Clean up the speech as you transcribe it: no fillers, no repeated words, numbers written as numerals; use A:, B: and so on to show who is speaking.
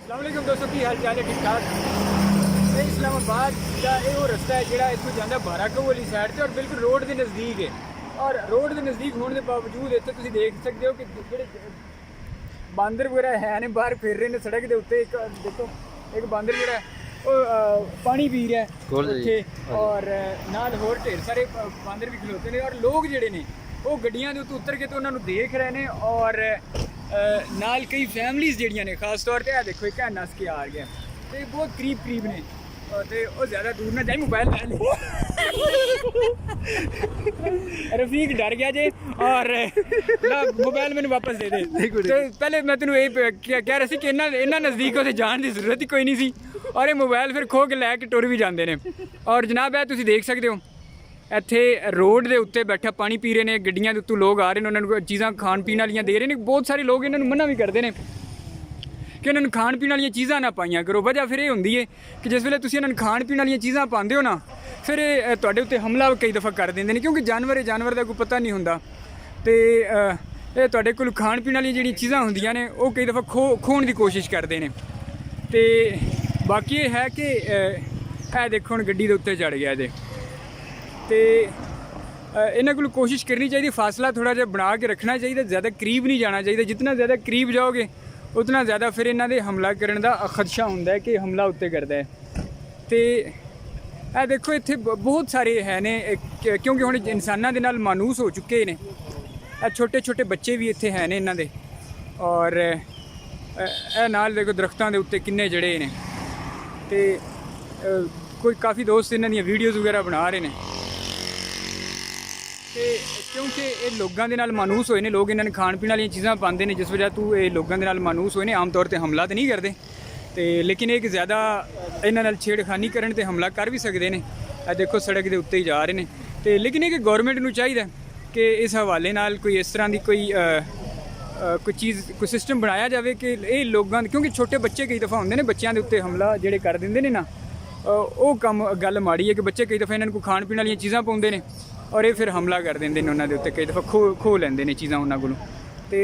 A: अस्सलामुअलैकुम दोस्तों, की हाल चाल है? ठीक ठाक। ये इस्लामाबाद का वो रस्ता है जो इतों जाता भारा को वाली साइड से और बिल्कुल रोड के नज़दीक है। और रोड के नज़दीक होने के बावजूद इतने तुम देख सकते हो कि जो बांदर वगैरह है ने बाहर फिर रहे हैं सड़क के उत्ते। एक देखो एक बांदर जो पानी पी रहा है उत्थे और नाल होर ढेर सारे बांदर भी खलोते हैं और लोग जोड़े ने वो गड्डियां दे उत्ते उतर के तो उन्होंने देख रहे हैं और नाल कई फैमिलीज़ जड़ियां ने खास तौर पर देखो एक नस के आ गया तो बहुत करीब करीब ने तो ज़्यादा दूर ना जाए। मोबाइल लै ली रफीक डर गया जे और मोबाइल मैंने वापस दे दे। तो पहले मैं तेन ये कह रहा सी कि इन्ना नज़दीक उसे जाने की जरूरत ही कोई नहीं सी और ये मोबाइल फिर खो के लैके टुर भी जाते हैं। और जनाब है तुम देख सकते हो ਇੱਥੇ रोड के उत्ते बैठा पानी पी रहे हैं, गड्डियां के उत्तों लोग आ रहे हैं, उन्होंने चीज़ां खाण पीण वालियां दे रहे हैं। बहुत सारे लोग इन्होंने मना भी करते हैं कि इन्होंने खाण पीण वालियां चीज़ां ना पाइयां करो। वजह फिर ये होंदी है कि जिस वेले तुसीं इन्होंने खाण पीण वालियां चीज़ां पाते हो ना फिर तुहाडे उत्ते हमला कई दफ़ा कर देंदे ने क्योंकि जानवर का कोई पता नहीं होंदा। तो ये तुहाडे कोल खाण पीण वालियां जिहड़ियां चीज़ां होंदियां ने वो कई दफ़ा खोण की कोशिश करते हैं। तो बाकी ये है कि देखो हुण गड्डी दे उत्ते चढ़ गया ये तो इन्हों को कोशिश करनी चाहिए, फासला थोड़ा जहा बना के रखना चाहिए, ज़्यादा करीब नहीं जाना चाहिए। जितना ज़्यादा करीब जाओगे उतना ज़्यादा फिर इन्हों के हमला करने का खदशा होंदा है कि हमला उत्ते करता है। तो देखो इत्थे बहुत सारे है ने क्योंकि हुण इंसानां दे नाल मानूस हो चुके ने। छोटे छोटे बच्चे भी इत्थे है ने इन्हां दे और नाल देखो दरख्तां दे उत्ते किन्ने जड़े ने। तो कोई काफ़ी दोस्त इन्हां दी वीडियोज़ वगैरह बना रहे हैं क्योंकि ये लोगों के नाल मानूस होए ने। लोग इन्होंने खाण पीण वाली चीज़ां पाते हैं जिस वजह तू ये लोगों के नाल मानूस होए ने। आम तौर पर हमला तो नहीं करते तो लेकिन एक ज़्यादा इन्हां नाल छेड़खानी करन ते हमला कर भी सकते हैं। देखो सड़क के उत्ते ही जा रहे हैं। तो लेकिन ये गौरमेंट नूं चाहिए कि इस हवाले नाल कोई इस तरह की कोई चीज़ कोई सिस्टम बनाया जाए कि ये लोगों क्योंकि छोटे बच्चे कई दफ़ा होंदे ने बच्चों के उत्ते हमला जेडे कर देंदे ने ना वो कम गल माड़ी है कि बच्चे कई दफ़ा इन्हों को खाण पीण वाली चीज़ां पाउंदे ने और ये फिर हमला कर देंगे उन्होंने उत्ते कई दफ़ा खो लेंदे ने चीज़ां उन्होंने कोलों। तो